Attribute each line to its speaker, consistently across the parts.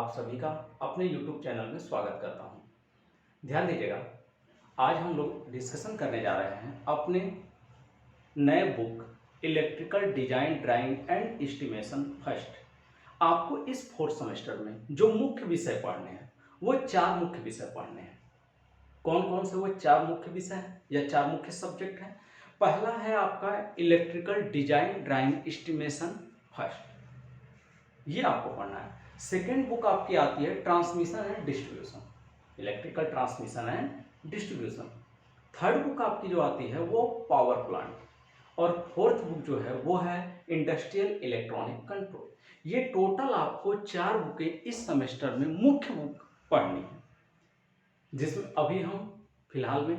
Speaker 1: आप सभी का अपने YouTube चैनल में स्वागत करता हूं। ध्यान दीजिएगा, आज हम लोग डिस्कशन करने जा रहे हैं अपने नए book electrical design drawing and estimation first. आपको इस फोर्थ सेमेस्टर में जो मुख्य विषय पढ़ने हैं वो चार मुख्य विषय पढ़ने हैं। कौन कौन से वो चार मुख्य विषय हैं या चार मुख्य सब्जेक्ट हैं? पहला है आपका electrical design drawing estimation first, ये आपको पढ़ना है। सेकेंड बुक आपकी आती है transmission and distribution, electrical transmission and distribution. Third book आपकी जो आती है वो पावर प्लांट, और फोर्थ बुक जो है वो है इंडस्ट्रियल इलेक्ट्रॉनिक कंट्रोल। ये टोटल आपको चार बुकें इस सेमेस्टर में मुख्य बुक पढ़नी है, जिसमें अभी हम फिलहाल में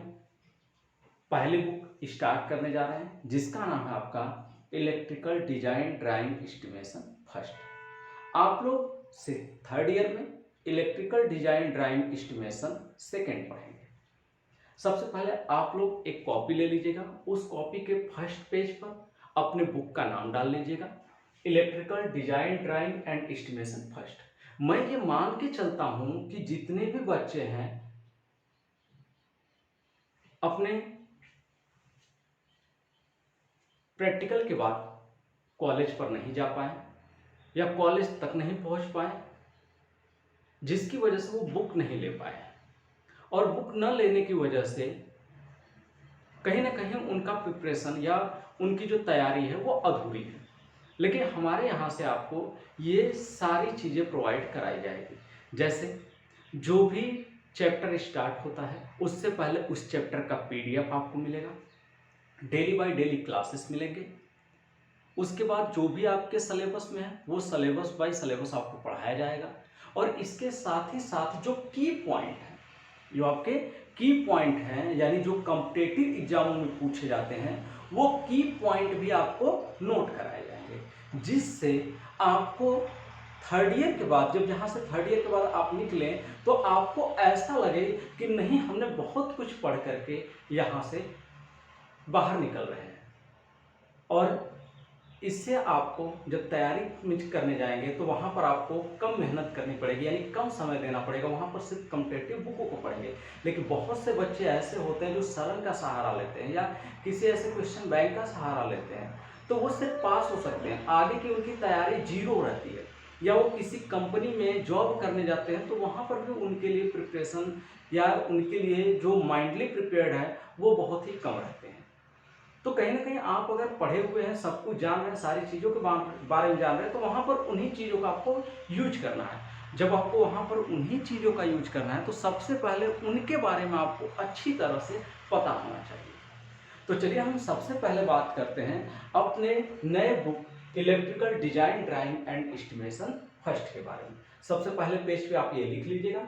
Speaker 1: पहली बुक स्टार्ट करने जा रहे हैं, जिसका नाम है आपका electrical design drawing estimation first. आप लोग से थर्ड ईयर में electrical design drawing estimation second पढ़ेंगे। सबसे पहले आप लोग एक कॉपी ले लीजिएगा, उस कॉपी के फर्स्ट पेज पर अपने बुक का नाम डाल लीजिएगा, electrical design drawing and estimation first. मैं ये मान के चलता हूं कि जितने भी बच्चे हैं अपने प्रैक्टिकल के बाद कॉलेज पर नहीं जा पाए या कॉलेज तक नहीं पहुंच पाए, जिसकी वजह से वो बुक नहीं ले पाए, और बुक न लेने की वजह से कहीं ना कहीं उनका प्रिपरेशन या उनकी जो तैयारी है वो अधूरी है। लेकिन हमारे यहाँ से आपको ये सारी चीज़ें प्रोवाइड कराई जाएगी। जैसे जो भी चैप्टर स्टार्ट होता है उससे पहले उस चैप्टर का PDF आपको मिलेगा, डेली बाय डेली क्लासेस मिलेंगे। उसके बाद जो भी आपके सिलेबस में है वो सिलेबस बाय सिलेबस आपको पढ़ाया जाएगा, और इसके साथ ही साथ जो की पॉइंट है, जो आपके की पॉइंट हैं, यानी जो कॉम्पिटिटिव एग्जामों में पूछे जाते हैं, वो की पॉइंट भी आपको नोट कराए जाएंगे, जिससे आपको थर्ड ईयर के बाद, जब यहाँ से थर्ड ईयर के बाद आप निकलें तो आपको ऐसा लगे कि नहीं, हमने बहुत कुछ पढ़ करके यहाँ से बाहर निकल रहे हैं। और इससे आपको जब तैयारी करने जाएंगे तो वहाँ पर आपको कम मेहनत करनी पड़ेगी, यानी कम समय देना पड़ेगा। वहाँ पर सिर्फ कॉम्पिटिटिव बुकों को पढ़ेंगे। लेकिन बहुत से बच्चे ऐसे होते हैं जो सरल का सहारा लेते हैं या किसी ऐसे क्वेश्चन बैंक का सहारा लेते हैं, तो वो सिर्फ पास हो सकते हैं, आगे की उनकी तैयारी जीरो रहती है। या वो किसी कंपनी में जॉब करने जाते हैं तो वहाँ पर भी उनके लिए प्रिपरेशन या उनके लिए जो माइंडली प्रिपेयर्ड है वो बहुत ही कम रहते हैं। तो कहीं ना कहीं आप अगर पढ़े हुए हैं, सब कुछ जान रहे हैं, सारी चीज़ों के बारे में जान रहे हैं, तो वहाँ पर उन्हीं चीज़ों का आपको यूज करना है। जब आपको वहाँ पर उन्हीं चीज़ों का यूज करना है तो सबसे पहले उनके बारे में आपको अच्छी तरह से पता होना चाहिए। तो चलिए हम सबसे पहले बात करते हैं अपने नए book electrical design drawing and estimation first के बारे में। सबसे पहले पेज पे आप ये लिख लीजिएगा।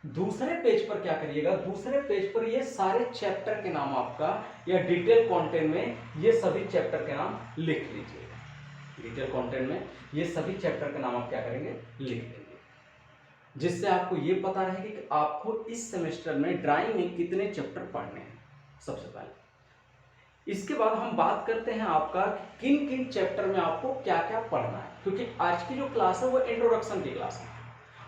Speaker 1: दूसरे पेज पर क्या करिएगा, दूसरे पेज पर ये सारे चैप्टर के नाम आपका या डिटेल कंटेंट में ये सभी चैप्टर के नाम लिख लीजिएगा। डिटेल कंटेंट में ये सभी चैप्टर के नाम आप क्या करेंगे, लिख देंगे, जिससे आपको ये पता रहेगा कि आपको इस सेमेस्टर में ड्राइंग में कितने चैप्टर पढ़ने हैं। सबसे पहले इसके बाद हम बात करते हैं आपका किन किन चैप्टर में आपको क्या क्या पढ़ना है, क्योंकि आज की जो क्लास है वो इंट्रोडक्शन की क्लास है।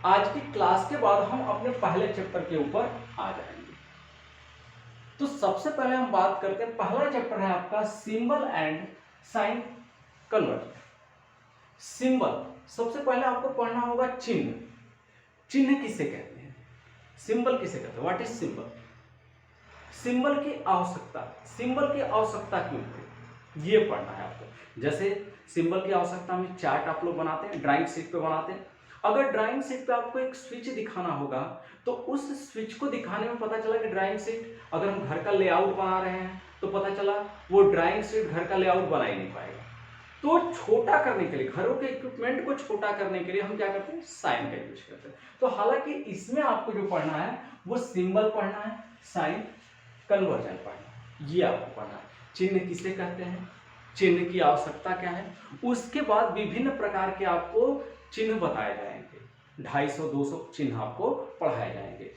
Speaker 1: आज की क्लास के बाद हम अपने पहले चैप्टर के ऊपर आ जाएंगे। तो सबसे पहले हम बात करते हैं, पहला चैप्टर है आपका symbol and sign conversion. Symbol, सबसे पहले आपको पढ़ना होगा चिन्ह। चिन्ह किसे कहते हैं, सिंबल किसे कहते हैं, व्हाट इज सिंबल। सिंबल की आवश्यकता, सिंबल की आवश्यकता क्यों है, ये पढ़ना है आपको। जैसे सिंबल की आवश्यकता में चार्ट आप लोग बनाते हैं, ड्राइंग शीट पे बनाते हैं। अगर ड्राइंग शीट पे आपको एक स्विच दिखाना होगा तो उस स्विच को दिखाने में पता चला कि ड्राइंग शीट, अगर हम घर का लेआउट बना रहे हैं तो पता चला वो ड्राइंग शीट घर का लेआउट बना ही नहीं पाएगा। तो छोटा करने के लिए, घरों के इक्विपमेंट को छोटा करने के लिए हम क्या करते हैं, साइन का यूज करते हैं। तो हालांकि इसमें आपको जो पढ़ना है वो सिंबल पढ़ना है, साइन कन्वर्जन पढ़ना, ये आपको पढ़ना है। चिन्ह किसे कहते हैं, चिन्ह की आवश्यकता क्या है, उसके बाद विभिन्न प्रकार के आपको चिन्ह बताए जाएंगे, 250-200 चिन्ह आपको पढ़ाए जाएंगे,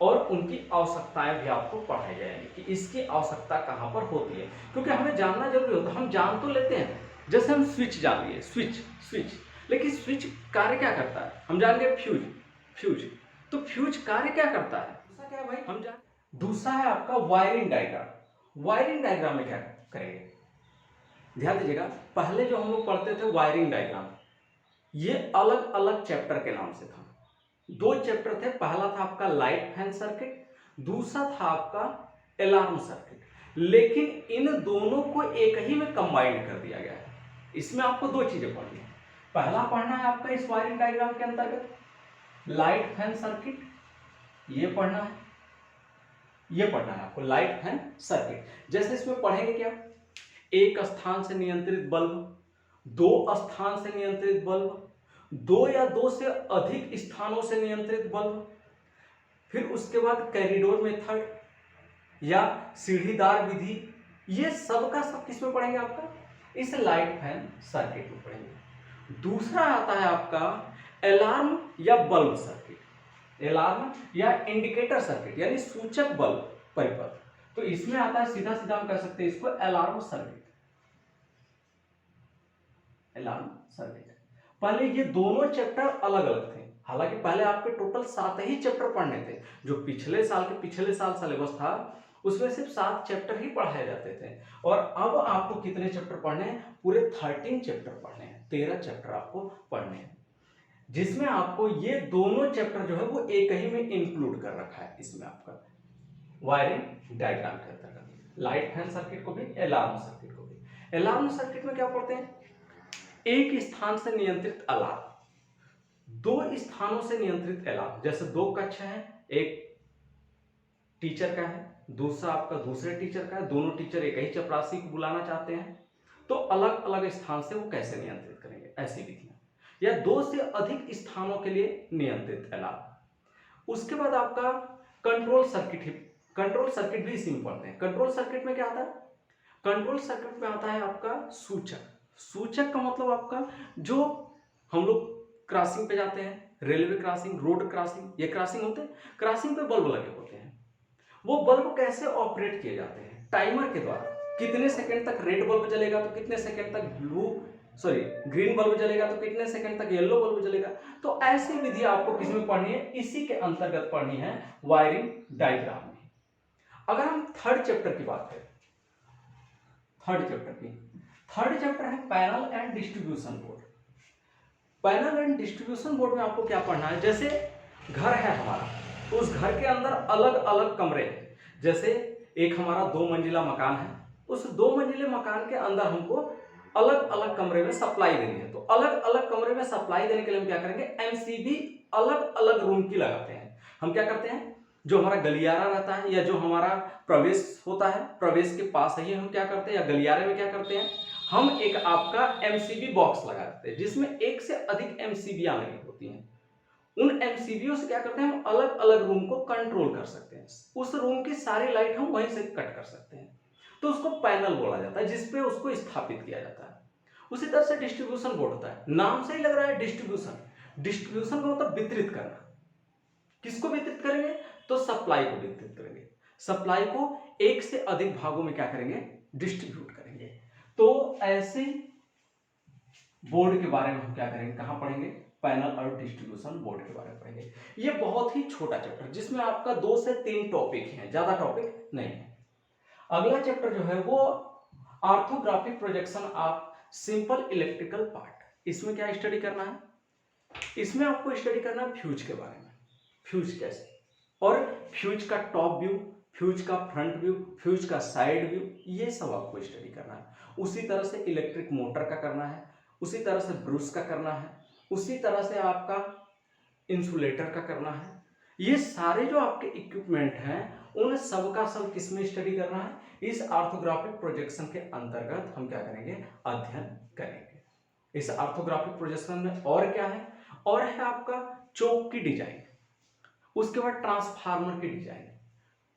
Speaker 1: और उनकी आवश्यकताएं भी आपको पढ़ाई जाएंगी कि इसकी आवश्यकता कहाँ पर होती है। क्योंकि हमें जानना जरूरी होता है। हम जान तो लेते हैं, जैसे हम स्विच जान लिए, स्विच लेकिन स्विच कार्य क्या करता है हम जान गए, फ्यूज। फ्यूज तो फ्यूज कार्य क्या करता है, दूसरा क्या है भाई हम जान। दूसरा है आपका वायरिंग डायग्राम। वायरिंग डायग्राम में क्या करेंगे, ध्यान दीजिएगा, पहले जो हम लोग पढ़ते थे वायरिंग डायग्राम, ये अलग अलग चैप्टर के नाम से था। दो चैप्टर थे, पहला था आपका लाइट फैन सर्किट, दूसरा था आपका अलार्म सर्किट। लेकिन इन दोनों को एक ही में कंबाइंड कर दिया गया है। इसमें आपको दो चीजें पढ़नी है। पहला पढ़ना है आपका इस वायरिंग डायग्राम के अंतर्गत लाइट फैन सर्किट, ये पढ़ना है, ये पढ़ना है आपको लाइट फैन सर्किट। जैसे इसमें पढ़ेंगे क्या, एक स्थान से नियंत्रित बल्ब, दो स्थान से नियंत्रित बल्ब, दो या दो से अधिक स्थानों से नियंत्रित बल्ब, फिर उसके बाद कैरिडोर मेथड या सीढ़ीदार विधि, ये सब का सब किस में पढ़ेंगे आपका, इस लाइट फैन सर्किट में पढ़ेंगे। दूसरा आता है आपका अलार्म या बल्ब सर्किट, अलार्म या इंडिकेटर सर्किट यानी सूचक बल्ब परिपथ। तो इसमें आता है सीधा सीधा हम कह सकते हैं इसको अलार्म सर्किट, अलार्म सर्किट। पहले ये दोनों चैप्टर अलग अलग थे, हालांकि पहले आपके टोटल 7 ही चैप्टर पढ़ने थे। जो पिछले साल सिलेबस था उसमें सिर्फ 7 चैप्टर ही पढ़ाए जाते थे, और अब आपको कितने चैप्टर पढ़ने हैं, पूरे 13 चैप्टर पढ़ने हैं, 13 चैप्टर आपको पढ़ने हैं, जिसमें आपको ये दोनों चैप्टर जो है वो एक ही में इंक्लूड कर रखा है। इसमें आपका वायरिंग डायग्राम के अंतर्गत लाइट फैन सर्किट को भी, अलार्म सर्किट को भी। अलार्म सर्किट में क्या पढ़ते हैं, एक स्थान से नियंत्रित अलार्म, दो स्थानों से नियंत्रित अलार्म। जैसे दो कक्ष हैं, एक टीचर का है, दूसरा आपका दूसरे टीचर का है, दोनों टीचर एक ही चपरासी को बुलाना चाहते हैं, तो अलग अलग स्थान से वो कैसे नियंत्रित करेंगे, ऐसी विधियां। या दो से अधिक स्थानों के लिए नियंत्रित अलार्म। उसके बाद आपका कंट्रोल सर्किट, कंट्रोल सर्किट भी इसी में पढ़ते हैं। कंट्रोल सर्किट में क्या आता है, कंट्रोल सर्किट में आता है आपका सूचक। सूचक का मतलब आपका जो हम लोग क्रॉसिंग पे जाते हैं, रेलवे क्रॉसिंग, रोड क्रॉसिंग, ये क्रॉसिंग होते हैं, क्रॉसिंग पे बल्ब लगे होते हैं। वो बल्ब कैसे ऑपरेट किए जाते हैं, टाइमर के द्वारा। कितने सेकंड तक रेड बल्ब जलेगा तो कितने सेकंड तक ग्रीन बल्ब जलेगा, तो कितने सेकंड तक येलो बल्ब जलेगा। तो ऐसी विधि आपको किसमें पढ़नी है, इसी के अंतर्गत पढ़नी है, वायरिंग डायग्राम में। अगर हम थर्ड चैप्टर की बात करें, थर्ड चैप्टर है panel and distribution board. Panel and distribution board में आपको क्या पढ़ना है, जैसे घर है हमारा, तो उस घर के अंदर अलग अलग कमरे हैं। जैसे एक हमारा 2 मंजिला मकान है, उस 2 मंजिले मकान के अंदर हमको अलग अलग कमरे में सप्लाई देनी है। तो अलग अलग कमरे में सप्लाई देने के लिए हम क्या करेंगे, एमसीबी अलग अलग रूम की लगाते हैं। हम क्या करते हैं, जो हमारा गलियारा रहता है या जो हमारा प्रवेश होता है, प्रवेश के पास ही हम क्या करते हैं, या गलियारे में क्या करते हैं, हम एक आपका एमसीबी बॉक्स लगा देते हैं, जिसमें एक से अधिक एमसीबियां लगी होती हैं। उन एमसीबीओ से क्या करते हैं, हम अलग अलग रूम को कंट्रोल कर सकते हैं। उस रूम की सारी लाइट हम वहीं से कट कर सकते हैं, तो उसको पैनल बोला जाता है, जिसपे उसको स्थापित किया जाता है। उसी तरह से डिस्ट्रीब्यूशन बोर्ड होता है, नाम से ही लग रहा है डिस्ट्रीब्यूशन। डिस्ट्रीब्यूशन का मतलब वितरित करना। किसको वितरित करेंगे, तो सप्लाई को वितरित करेंगे। सप्लाई को एक से अधिक भागों में क्या करेंगे, डिस्ट्रीब्यूट करेंगे। तो ऐसे बोर्ड के बारे में हम क्या करेंगे, कहां पढ़ेंगे, पैनल और डिस्ट्रीब्यूशन बोर्ड के बारे में पढ़ेंगे। ये बहुत ही छोटा चैप्टर, जिसमें आपका 2 से 3 टॉपिक हैं, ज्यादा टॉपिक नहीं है। अगला चैप्टर जो है वो orthographic projection of simple electrical part. इसमें क्या स्टडी करना है, इसमें आपको स्टडी करना है फ्यूज के बारे में, फ्यूज कैसे, और फ्यूज का टॉप व्यू, फ्यूज का फ्रंट व्यू, फ्यूज का साइड व्यू, ये सब आपको स्टडी करना है। उसी तरह से इलेक्ट्रिक मोटर का करना है, उसी तरह से ब्रूस का करना है, उसी तरह से आपका इंसुलेटर का करना है। ये सारे जो आपके इक्विपमेंट हैं उन सब का सब किसमें स्टडी करना है, इस ऑर्थोग्राफिक प्रोजेक्शन के अंतर्गत हम क्या करेंगे, अध्ययन करेंगे। इस ऑर्थोग्राफिक प्रोजेक्शन में और क्या है, और है आपका चोक की डिजाइन, उसके बाद ट्रांसफार्मर की डिजाइन,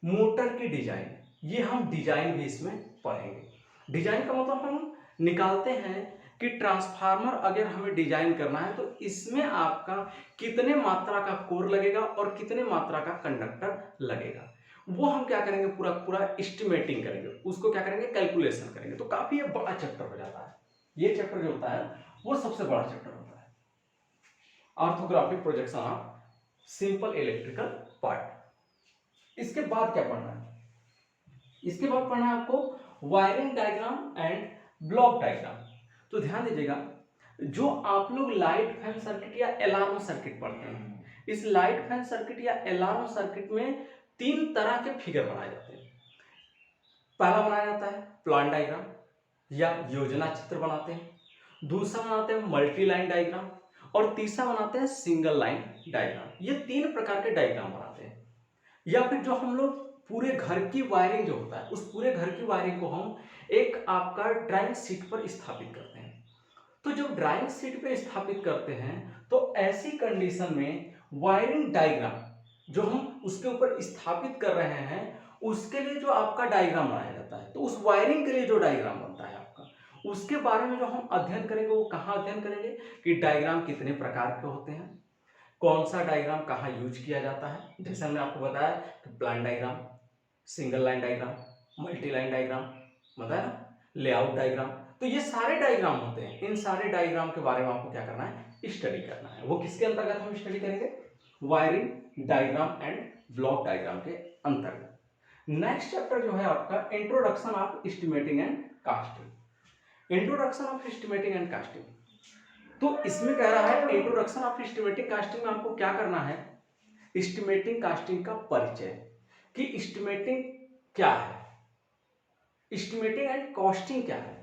Speaker 1: मोटर की डिजाइन, ये हम डिजाइन भी इसमें पढ़ेंगे। डिजाइन का मतलब हम निकालते हैं कि ट्रांसफार्मर अगर हमें डिजाइन करना है तो इसमें आपका कितने मात्रा का कोर लगेगा और कितने मात्रा का कंडक्टर लगेगा, वो हम क्या करेंगे, पूरा पूरा एस्टिमेटिंग करेंगे, उसको क्या करेंगे, कैलकुलेशन करेंगे। तो काफी बड़ा चैप्टर हो जाता है। ये चैप्टर जो होता है वो सबसे बड़ा चैप्टर होता है। Orthographic projection of simple electrical part. इसके बाद क्या पढ़ना है? इसके बाद पढ़ना है आपको wiring diagram and block diagram. तो ध्यान दीजिएगा, जो आप लोग लाइट फैन सर्किट या अलार्म सर्किट पढ़ते हैं, इस लाइट फैन सर्किट या अलार्म सर्किट में 3 तरह के फिगर बनाए जाते हैं। पहला बनाया जाता है प्लान डायग्राम या योजना चित्र बनाते हैं, दूसरा बनाते हैं मल्टी लाइन डायग्राम, और तीसरा बनाते हैं सिंगल लाइन डायग्राम। ये 3 प्रकार के डायग्राम बनाते हैं। या फिर जो हम लोग पूरे घर की वायरिंग जो होता है, उस पूरे घर की वायरिंग को हम एक आपका ड्राइंग शीट पर स्थापित करते हैं। तो जब ड्राइंग शीट पे स्थापित करते हैं तो ऐसी कंडीशन में वायरिंग डायग्राम जो हम उसके ऊपर स्थापित कर रहे हैं, उसके लिए जो आपका डायग्राम बनाया जाता है, तो उस वायरिंग के लिए जो डायग्राम बनता है आपका, उसके बारे में जो हम अध्ययन करेंगे वो कहाँ अध्ययन करेंगे कि डायग्राम कितने प्रकार के होते हैं, कौन सा डायग्राम कहाँ यूज किया जाता है। जैसे हमने आपको बताया कि plan diagram, single line diagram, multi line diagram, बताया ना, लेआउट डायग्राम। तो ये सारे डायग्राम होते हैं। इन सारे डायग्राम के बारे में आपको क्या करना है? स्टडी करना है। वो किसके अंतर्गत हम स्टडी करेंगे? Wiring diagram and block diagram के अंतर्गत। नेक्स्ट चैप्टर जो है आपका introduction of estimating and casting. Introduction of estimating and casting, तो इसमें कह रहा है इंट्रोडक्शन ऑफ एस्टिमेटिंग कास्टिंग में आपको क्या करना है? एस्टिमेटिंग कास्टिंग का परिचय, कि एस्टिमेटिंग क्या है, एस्टिमेटिंग एंड कॉस्टिंग क्या है,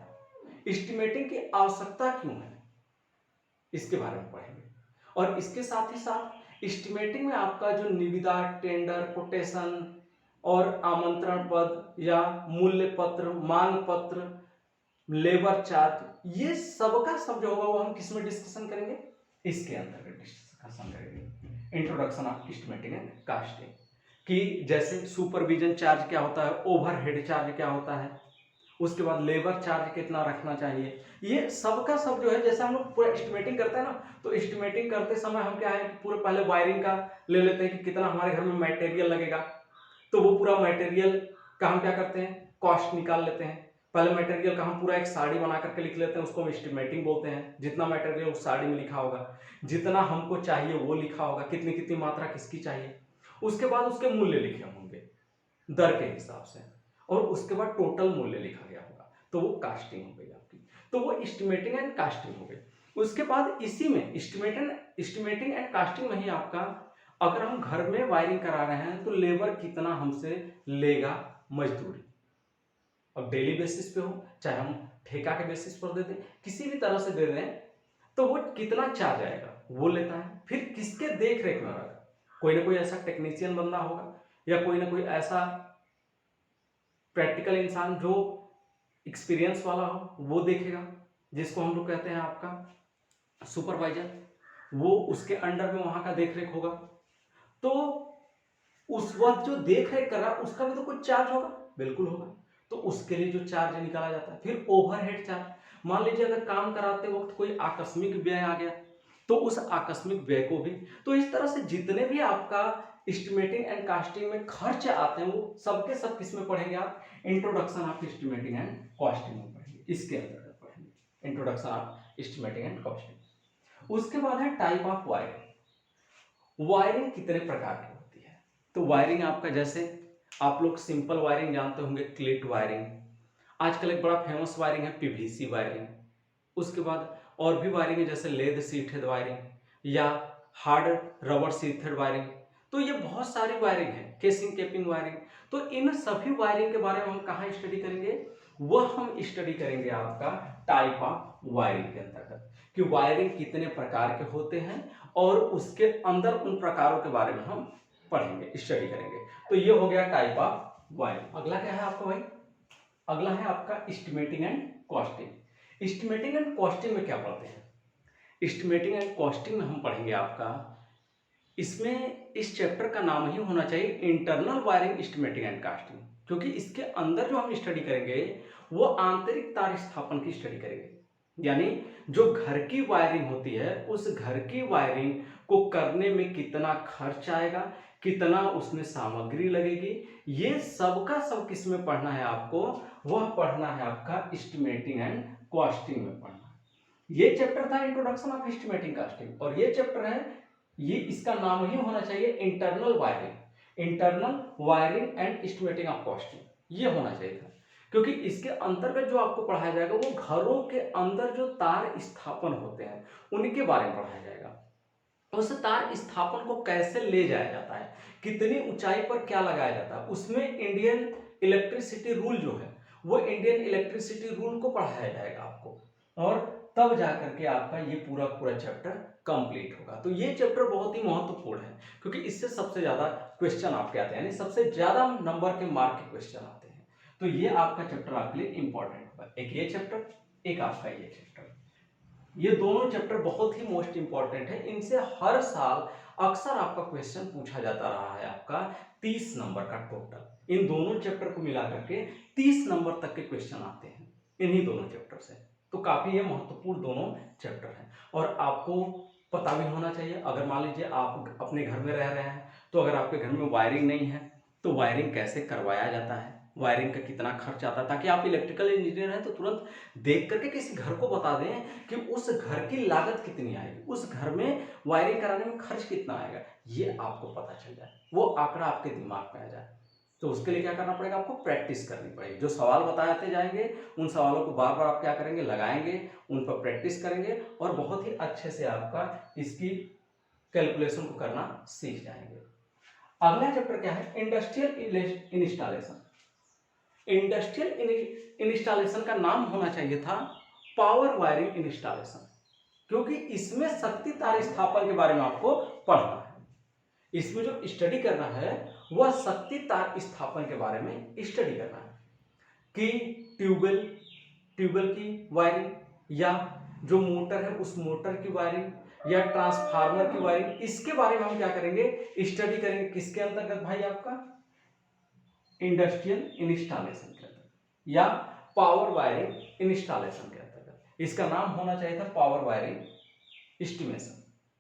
Speaker 1: एस्टिमेटिंग की आवश्यकता क्यों है, इसके बारे में पढ़ेंगे। और इसके साथ ही साथ एस्टिमेटिंग में आपका जो निविदा, टेंडर, कोटेशन और आमंत्रण पद या मूल्य पत्र, मांग पत्र, लेबर चार्ज, ये सबका सब जो होगा वो हम किस में डिस्कशन करेंगे? इसके अंतर्गत डिस्कशन करेंगे। Introduction of estimating and casting, कि जैसे सुपरविजन चार्ज क्या होता है, ओवरहेड चार्ज क्या होता है, उसके बाद लेबर चार्ज कितना रखना चाहिए, ये सबका सब जो है, जैसे हम लोग पूरा एस्टिमेटिंग करते हैं ना, तो एस्टिमेटिंग करते समय हम क्या है कि पूरे पहले वायरिंग का ले लेते हैं कि कितना हमारे घर में मटेरियल लगेगा, तो वो पूरा मटेरियल का हम क्या करते हैं? कॉस्ट निकाल लेते हैं। पहले मटेरियल का हम पूरा एक साड़ी बना करके लिख लेते हैं, उसको हम एस्टिमेटिंग बोलते हैं। जितना मटेरियल उस साड़ी में लिखा होगा, जितना हमको चाहिए वो लिखा होगा, कितनी कितनी मात्रा किसकी चाहिए, उसके बाद उसके मूल्य लिखे होंगे दर के हिसाब से, और उसके बाद टोटल मूल्य लिखा गया होगा, तो वो कास्टिंग हो गई आपकी। तो वो एस्टिमेटिंग एंड कास्टिंग हो गई। उसके बाद इसी में एस्टिमेटिंग एंड कास्टिंग में ही आपका, अगर हम घर में वायरिंग करा रहे हैं तो लेबर कितना हमसे लेगा मजदूरी, अब डेली बेसिस पे हो चाहे हम ठेका के बेसिस पर दे दें, किसी भी तरह से दे दें, तो वो कितना चार्ज आएगा वो लेता है। फिर किसके देख रेख में रहेगा? कोई ना कोई ऐसा टेक्नीशियन बंदा होगा, या कोई ना कोई ऐसा प्रैक्टिकल इंसान जो एक्सपीरियंस वाला हो, वो देखेगा, जिसको हम लोग कहते हैं आपका सुपरवाइजर। वो उसके अंडर में वहां का देख रेख होगा। तो उस वक्त जो देख रेख कर रहा है उसका भी तो कुछ चार्ज होगा, बिल्कुल होगा। तो उसके लिए जो चार्ज निकाला जाता है। फिर ओवरहेड चार्ज, मान लीजिए अगर काम कराते वक्त कोई आकस्मिक व्यय आ गया, तो उस आकस्मिक व्यय को भी, तो इस तरह से जितने भी आपका एस्टिमेटिंग एंड कास्टिंग में खर्च आते हैं वो सबके सब किस में पढ़ेंगे आप? Introduction of estimating and costing में पढ़ेंगे, इसके अंतर्गत पढ़ेंगे introduction of estimating and costing. उसके बाद है टाइप ऑफ वायरिंग। वायरिंग कितने प्रकार की होती है? तो वायरिंग आपका, जैसे आप लोग सिंपल वायरिंग जानते होंगे, क्लिट वायरिंग। आजकल एक बड़ा फेमस वायरिंग है पीवीसी वायरिंग। उसके बाद और भी वायरिंग है, जैसे लेद शीथेड वायरिंग या हार्ड रबर शीथेड वायरिंग। तो ये बहुत सारी वायरिंग है, केसिंग केपिंग वायरिंग। तो इन सभी वायरिंग के बारे में हम कहाँ स्टडी करेंगे? वह हम स्टडी करेंगे आपका टाइप ऑफ वायरिंग के अंतर्गत, कि वायरिंग कितने प्रकार के होते हैं और उसके अंदर उन प्रकारों के बारे में हम पढ़ेंगे, स्टडी करेंगे। तो ये हो गया टाइप ऑफ वायरिंग। अगला क्या है आपका भाई? अगला है आपका estimating and costing. Estimating and costing में क्या पढ़ते हैं? एस्टिमेटिंग एंड कॉस्टिंग में हम पढ़ेंगे आपका, इसमें इस चैप्टर का नाम ही होना चाहिए internal wiring estimating and casting, क्योंकि इसके अंदर जो हम स्टडी करेंगे वो आंतरिक तार स्थापन की स्टडी करेंगे। यानी जो घर की वायरिंग होती है, उस घर की वायरिंग को करने में कितना खर्च आएगा, कितना उसमें सामग्री लगेगी, ये सबका सब किस में पढ़ना है आपको? वह पढ़ना है आपका एस्टिमेटिंग एंड कॉस्टिंग में पढ़ना है। ये चैप्टर था इंट्रोडक्शन ऑफ एस्टिमेटिंग कास्टिंग, और ये चैप्टर है, ये इसका नाम ही होना चाहिए internal wiring and estimating of costing, ये होना चाहिए था। क्योंकि इसके अंतर्गत जो आपको पढ़ाया जाएगा वो घरों के अंदर जो तार स्थापन होते हैं उनके बारे में पढ़ाया जाएगा। उस तार स्थापन को कैसे ले जाया जाता है, कितनी ऊंचाई पर क्या लगाया जाता है, उसमें इंडियन इलेक्ट्रिसिटी रूल जो है वो इंडियन इलेक्ट्रिसिटी रूल को पढ़ाया जाएगा आपको, और तब जाकर के आपका ये पूरा पूरा चैप्टर कंप्लीट होगा। तो ये चैप्टर बहुत ही महत्वपूर्ण है, क्योंकि इससे सबसे ज्यादा क्वेश्चन आपके आते हैं, यानी सबसे ज्यादा नंबर के मार्क के क्वेश्चन आते हैं। तो ये आपका चैप्टर आपके लिए इंपॉर्टेंट होगा, एक ये चैप्टर, एक आपका ये चैप्टर। ये दोनों चैप्टर बहुत ही मोस्ट इंपॉर्टेंट है, इनसे हर साल अक्सर आपका क्वेश्चन पूछा जाता रहा है, आपका 30 नंबर का टोटल। इन दोनों चैप्टर को मिला करके 30 नंबर तक के क्वेश्चन आते हैं इन्हीं दोनों चैप्टर से। तो काफी ये महत्वपूर्ण दोनों चैप्टर हैं, और आपको पता भी होना चाहिए। अगर मान लीजिए आप अपने घर में रह रहे हैं, तो अगर आपके घर में वायरिंग नहीं है तो वायरिंग कैसे करवाया जाता है, वायरिंग का कितना खर्च आता है, ताकि आप इलेक्ट्रिकल इंजीनियर हैं तो तुरंत देख करके किसी घर को बता दें कि उस घर की लागत कितनी आएगी, उस घर में वायरिंग कराने में खर्च कितना आएगा, ये आपको पता चल जाए, वो आंकड़ा आपके दिमाग में आ जाए। तो उसके लिए क्या करना पड़ेगा, आपको प्रैक्टिस करनी पड़ेगी। जो सवाल बताते जाएंगे उन सवालों को बार बार आप क्या करेंगे, लगाएंगे, उन पर प्रैक्टिस करेंगे, और बहुत ही अच्छे से आपका इसकी कैलकुलेशन को करना सीख जाएंगे। अगला चैप्टर क्या है, इंडस्ट्रियल इंस्टॉलेशन। इंडस्ट्रियल इंस्टॉलेशन का नाम होना चाहिए था पावर वायरिंग इंस्टॉलेशन, क्योंकि इसमें शक्ति तार स्थापन के बारे में आपको पढ़ना है। इसमें जो स्टडी करना है वह शक्ति तार स्थापन के बारे में स्टडी करना है, कि ट्यूबवेल की वायरिंग, या जो मोटर है उस मोटर की वायरिंग, या ट्रांसफार्मर की वायरिंग, इसके बारे में हम क्या करेंगे, स्टडी करेंगे। किसके अंतर्गत भाई, आपका इंडस्ट्रियल इंस्टॉलेशन के अंतर्गत, या पावर वायरिंग इंस्टॉलेशन के अंतर्गत। इसका नाम होना चाहिए था पावर वायरिंग एस्टिमेशन,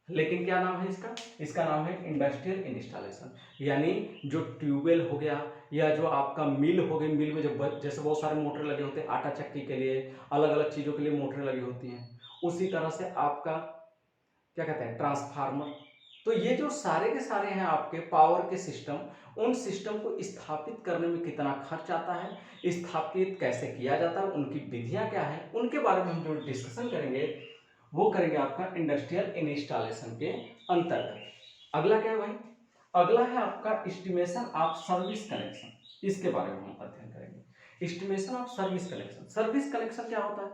Speaker 1: लेकिन क्या नाम है इसका, इसका नाम है इंडस्ट्रियल इंस्टॉलेशन। यानी जो ट्यूबवेल हो गया, या जो आपका मिल हो गई, मिल में जब जैसे बहुत सारे मोटर लगे होते हैं, आटा चक्की के लिए, अलग अलग चीज़ों के लिए मोटर लगी होती हैं, उसी तरह से आपका क्या कहते हैं, ट्रांसफार्मर। तो ये जो सारे के सारे हैं आपके पावर के सिस्टम, उन सिस्टम को स्थापित करने में कितना खर्च आता है, स्थापित कैसे किया जाता है, उनकी विधियां क्या है, उनके बारे में हम जो डिस्कशन करेंगे वो करेंगे आपका इंडस्ट्रियल इंस्टॉलेशन के अंतर्गत। अगला क्या है भाई, अगला है आपका एस्टिमेशन ऑफ सर्विस कनेक्शन, इसके बारे में हम अध्ययन करेंगे। Estimation of service connection, service connection क्या होता है,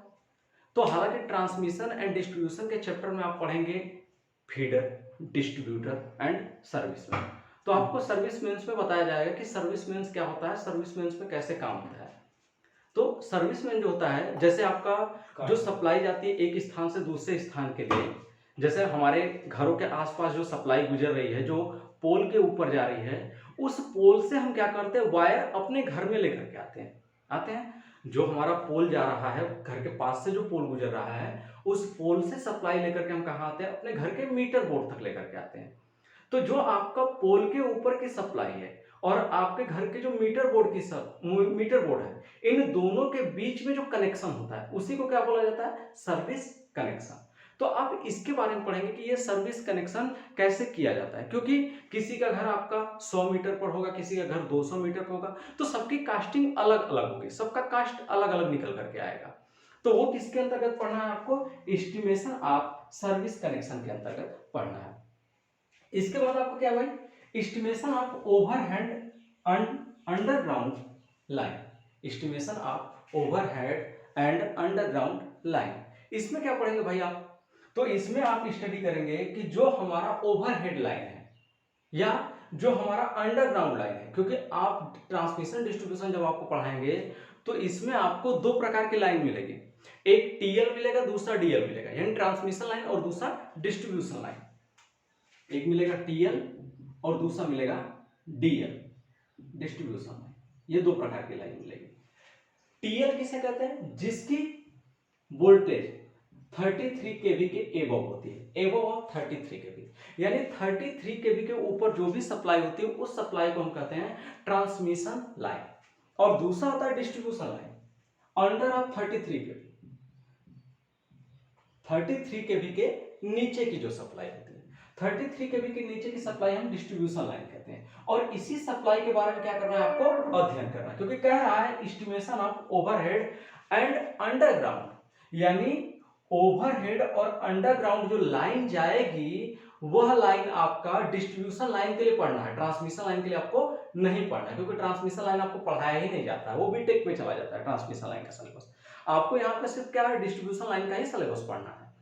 Speaker 1: तो हालांकि ट्रांसमिशन एंड डिस्ट्रीब्यूशन के चैप्टर में आप पढ़ेंगे फीडर, डिस्ट्रीब्यूटर एंड सर्विसमैन। तो आपको सर्विस मेंस में बताया जाएगा कि सर्विस मेंस क्या होता है, सर्विस मेंस में कैसे काम होता है। तो सर्विसमैन जो होता है, जैसे आपका जो सप्लाई जाती है एक स्थान से दूसरे स्थान के लिए, जैसे हमारे घरों के आसपास जो सप्लाई गुजर रही है, जो पोल के ऊपर जा रही है, उस पोल से हम क्या करते हैं, वायर अपने घर में लेकर के आते हैं। जो हमारा पोल जा रहा है, घर के पास से जो पोल गुजर रहा है, उस पोल से सप्लाई लेकर के हम कहाँ आते हैं, अपने घर के मीटर बोर्ड तक लेकर के आते हैं। तो जो आपका पोल के ऊपर की सप्लाई है और आपके घर के जो मीटर बोर्ड है, इन दोनों के बीच में जो कनेक्शन होता है उसी को क्या बोला जाता है, सर्विस कनेक्शन। तो आप इसके बारे में पढ़ेंगे कि ये सर्विस कनेक्शन कैसे किया जाता है, क्योंकि किसी का घर आपका 100 मीटर पर होगा, किसी का घर 200 मीटर पर होगा, तो सबकी कास्टिंग अलग अलग होगी, सबका कास्ट अलग अलग निकल करके आएगा। तो वो किसके अंतर्गत पढ़ना है आपको, एस्टिमेशन ऑफ सर्विस कनेक्शन के अंतर्गत पढ़ना है। इसके बाद आपको क्या भाई, estimation of overhead underground line, estimation of overhead and underground line. इसमें क्या पढ़ेंगे भाई आप, तो इसमें आप स्टडी करेंगे कि जो हमारा ओवरहेड लाइन है या जो हमारा अंडरग्राउंड लाइन है, क्योंकि आप ट्रांसमिशन डिस्ट्रीब्यूशन जब आपको पढ़ाएंगे तो इसमें आपको दो प्रकार की लाइन मिलेगी, एक टीएल मिलेगा, दूसरा डीएल मिलेगा, यानी ट्रांसमिशन लाइन, और दूसरा डिस्ट्रीब्यूशन लाइन। एक मिलेगा टीएल और दूसरा मिलेगा डीएल, डिस्ट्रीब्यूशन लाइन। ये दो प्रकार की लाइन मिलेगी। टीएल किसे कहते हैं, जिसकी वोल्टेज 33 केवी के एबव होती है, एबव ऑफ 33 केवी, यानी 33 केवी के ऊपर जो भी सप्लाई होती है उस सप्लाई को हम कहते हैं ट्रांसमिशन लाइन। और दूसरा होता है डिस्ट्रीब्यूशन लाइन, अंडर ऑफ 33 केवी, 33 केवी के नीचे की जो सप्लाई होती है, 33 केवी के नीचे की सप्लाई हम डिस्ट्रीब्यूशन लाइन कहते हैं। और इसी सप्लाई के बारे में क्या करना है आपको, अध्ययन करना है, क्योंकि कह रहा है estimation of overhead and underground, यानी ओवरहेड और अंडरग्राउंड जो लाइन जाएगी वह लाइन आपका डिस्ट्रीब्यूशन लाइन के लिए पढ़ना है, ट्रांसमिशन लाइन के लिए आपको नहीं पढ़ना है, क्योंकि ट्रांसमिशन लाइन आपको पढ़ाया ही नहीं जाता है, वो बीटेक में चला जाता है ट्रांसमिशन लाइन का सिलेबस। आपको यहाँ पे सिर्फ क्या है, डिस्ट्रीब्यूशन लाइन का ही सिलेबस पढ़ना है।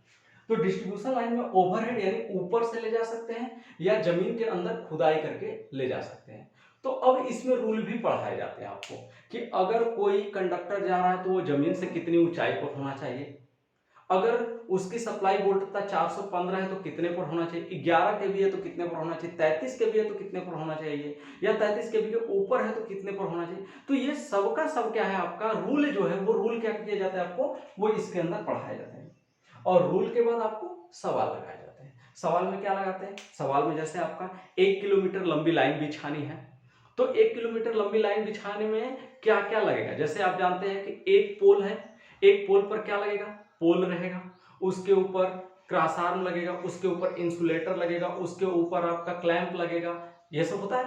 Speaker 1: तो डिस्ट्रीब्यूशन लाइन में ओवरहेड यानी ऊपर से ले जा सकते हैं या जमीन के अंदर खुदाई करके ले जा सकते हैं। तो अब इसमें रूल भी पढ़ाए जाते हैं आपको कि अगर कोई कंडक्टर जा रहा है तो वो जमीन से कितनी ऊंचाई पर होना चाहिए, अगर उसकी सप्लाई वोल्टेज 415 है तो कितने पर होना चाहिए, 11 केवी है तो कितने पर होना चाहिए, 33 केवी है तो कितने पर होना चाहिए, या 33 केवी के ऊपर है तो कितने पर होना चाहिए। तो ये सबका सब क्या है, आपका रूल जो है वो रूल क्या किया जाता है आपको, वो इसके अंदर पढ़ाए जाते हैं। और रूल के बाद आपको सवाल लगाए जाते हैं। सवाल में क्या लगाते हैं, सवाल में जैसे आपका 1 किलोमीटर लंबी लाइन बिछानी है, तो 1 किलोमीटर लंबी लाइन बिछाने में क्या क्या लगेगा। जैसे आप जानते हैं कि एक पोल है, एक पोल पर क्या लगेगा, पोल रहेगा, उसके ऊपर क्रॉस आर्म लगेगा, उसके ऊपर इंसुलेटर लगेगा, उसके ऊपर आपका क्लैंप लगेगा, ये सब होता है।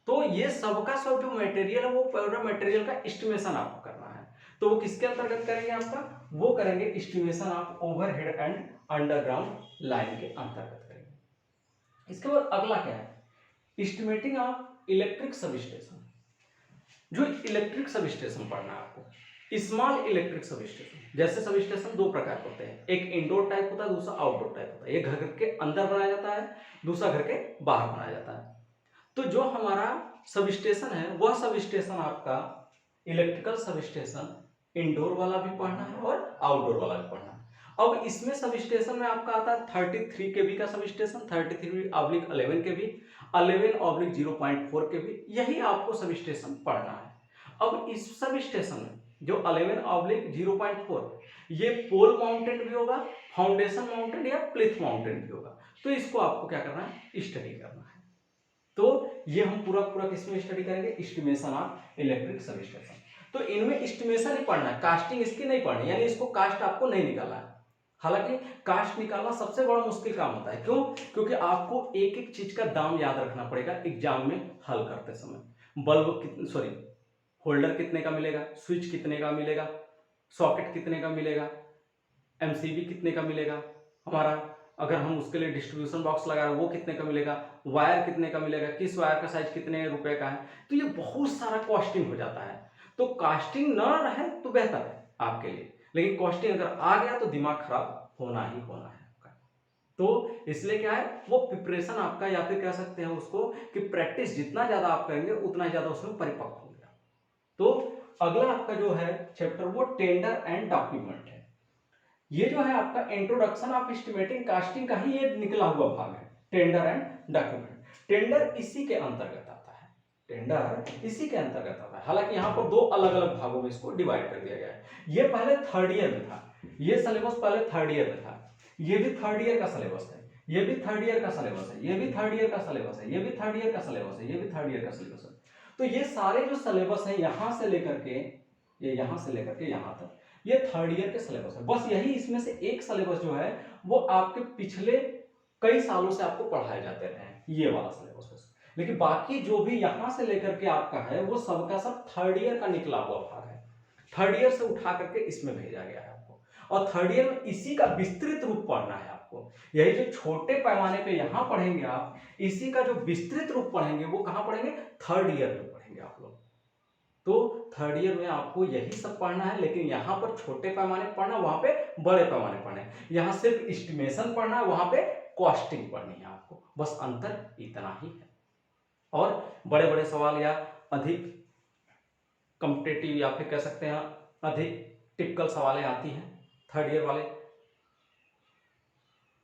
Speaker 1: तो ये सबका सब जो मटेरियल है वो पूरा मटेरियल का एस्टिमेशन आपको करना है। तो वो किसके अंतर्गत करेंगे आपका, वो करेंगे estimation of overhead and underground line के अंतर्गत करेंगे। इसके बाद अगला क्या है, एस्टिमेटिंग ऑफ इलेक्ट्रिक सबस्टेशन। जो इलेक्ट्रिक सबस्टेशन पढ़ना है आपको, स्मॉल इलेक्ट्रिक सबस्टेशन। जैसे सबस्टेशन दो प्रकार के होते हैं, एक इंडोर टाइप होता है, दूसरा आउटडोर टाइप होता है। एक घर के अंदर बनाया जाता है, दूसरा घर के बाहर बनाया जाता है। तो जो हमारा सबस्टेशन है वह सबस्टेशन आपका इलेक्ट्रिकल सबस्टेशन इंडोर वाला भी पढ़ना है और आउटडोर वाला भी पढ़ना है। अब इसमें सबस्टेशन में आपका आता है 33 केवी का सबस्टेशन, 33/11 केवी, 11/0.4 केवी, यही आपको सबस्टेशन पढ़ना है। अब इस सबस्टेशन में जो 11/0.4 ये पोल माउंटेड भी होगा, फाउंडेशन माउंटेड या प्लिथ माउंटेड भी होगा। तो इसको आपको क्या करना है, स्टडी करना है। तो ये हम पूरा किसमें स्टडी करेंगे, एस्टिमेशन ऑफ इलेक्ट्रिक सबस्टेशन। तो इनमें एस्टिमेशन ही पढ़ना है, कास्टिंग इसकी नहीं पढ़नी, यानी इसको कास्ट आपको नहीं निकालना है। हालांकि कास्ट निकालना सबसे बड़ा मुश्किल काम होता है, क्यों, क्योंकि आपको एक एक चीज का दाम याद रखना पड़ेगा एग्जाम में हल करते समय। बल्ब होल्डर कितने का मिलेगा, स्विच कितने का मिलेगा, सॉकेट कितने का मिलेगा, एमसीबी कितने का मिलेगा, हमारा अगर हम उसके लिए डिस्ट्रीब्यूशन बॉक्स लगा रहे हैं वो कितने का मिलेगा, वायर कितने का मिलेगा, किस वायर का साइज कितने रुपए का है। तो ये बहुत सारा कॉस्टिंग हो जाता है। तो कास्टिंग ना रहे तो बेहतर है आपके लिए, लेकिन कॉस्टिंग अगर आ गया तो दिमाग खराब होना ही होना है आपका। तो इसलिए क्या है, वो प्रिपरेशन आपका, या फिर कह सकते हैं उसको कि प्रैक्टिस जितना ज्यादा आप करेंगे उतना ज्यादा उसमें परिपक्व होंगे। तो अगला आपका जो है चैप्टर वो टेंडर एंड डॉक्यूमेंट है। ये जो है आपका इंट्रोडक्शन ऑफ एस्टिमेटिंग कास्टिंग का ही ये निकला हुआ भाग है, टेंडर एंड डॉक्यूमेंट। टेंडर इसी के अंतर्गत आता है, टेंडर इसी के अंतर्गत आता है। हालांकि यहाँ पर दो अलग अलग भागों में इसको डिवाइड कर दिया गया है। ये पहले थर्ड ईयर में था, ये सिलेबस पहले थर्ड ईयर में था, ये भी थर्ड ईयर का सिलेबस है, ये भी थर्ड ईयर का सिलेबस है, ये भी थर्ड ईयर का सिलेबस है, ये भी थर्ड ईयर का सिलेबस है, ये भी थर्ड ईयर का सिलेबस है। तो ये सारे जो सिलेबस है यहां से लेकर के ये यहां से लेकर के यहां तक ये थर्ड ईयर के सिलेबस है। बस यही इसमें से एक सिलेबस जो है वो आपके पिछले कई सालों से आपको पढ़ाए जाते रहे हैं, ये वाला सिलेबस बस। लेकिन बाकी जो भी यहां से लेकर के आपका है वो सबका सब थर्ड ईयर का निकला हुआ भाग है, थर्ड ईयर से उठा करके इसमें भेजा गया है आपको। और थर्ड ईयर में इसी का विस्तृत रूप पढ़ना है आपको। यही जो छोटे पैमाने पे यहां पढ़ेंगे आप, इसी का जो विस्तृत रूप पढ़ेंगे वो कहां पढ़ेंगे, थर्ड ईयर में पढ़ेंगे आप लोग। तो थर्ड ईयर में आपको यही सब पढ़ना है, लेकिन यहाँ पर छोटे पैमाने पढ़ना, वहां पे बड़े पैमाने पढ़ना है। यहाँ सिर्फ एस्टिमेशन पढ़ना है, वहां पे कॉस्टिंग पढ़नी है आपको, बस अंतर इतना ही है। और बड़े बड़े सवाल या अधिक कॉम्पिटिटिव या फिर कह सकते हैं अधिक टिपिकल सवालें आती हैं थर्ड ईयर वाले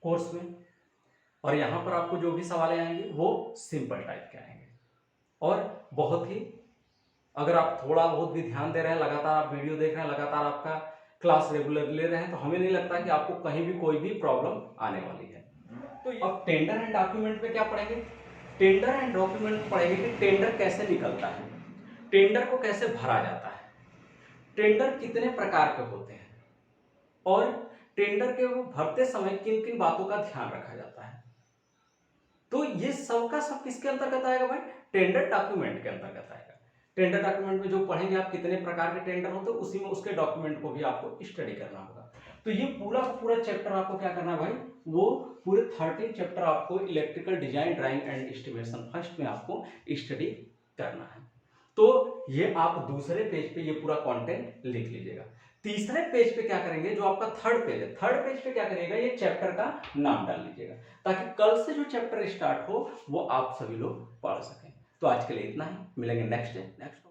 Speaker 1: कोर्स में। और यहाँ पर आपको जो भी सवालें आएंगे वो सिंपल टाइप के आएंगे। और बहुत ही, अगर आप थोड़ा बहुत भी ध्यान दे रहे हैं, लगातार आप वीडियो देख रहे हैं, लगातार आपका क्लास रेगुलर ले रहे हैं, तो हमें नहीं लगता कि आपको कहीं भी कोई भी प्रॉब्लम आने वाली है। तो अब टेंडर एंड डॉक्यूमेंट में क्या पढ़ेंगे, टेंडर एंड डॉक्यूमेंट पढ़ेंगे कि टेंडर कैसे निकलता है, टेंडर को कैसे भरा जाता है, टेंडर कितने प्रकार के होते हैं, और टेंडर के वो भरते समय किन किन बातों का ध्यान रखा जाता है। तो ये सब का सब किसके अंतर्गत आएगा भाई, टेंडर डॉक्यूमेंट के अंतर्गत आएगा। टेंडर डॉक्यूमेंट में जो पढ़ेंगे आप कितने प्रकार के टेंडर होते हैं, उसी में उसके डॉक्यूमेंट को भी आपको स्टडी करना होगा। तो ये पूरा पूरा चैप्टर आपको क्या करना है भाई, वो पूरे 13 चैप्टर आपको electrical design drawing and estimation first में आपको स्टडी करना है। तो ये आप दूसरे पेज पे ये पूरा कंटेंट लिख लीजिएगा। तीसरे पेज पे क्या करेंगे, जो आपका थर्ड पेज है, थर्ड पेज पे क्या करिएगा, ये चैप्टर का नाम डाल लीजिएगा, ताकि कल से जो चैप्टर स्टार्ट हो वो आप सभी लोग पढ़ सकें। तो आज के लिए इतना ही, मिलेंगे नेक्स्ट डे नेक्स्ट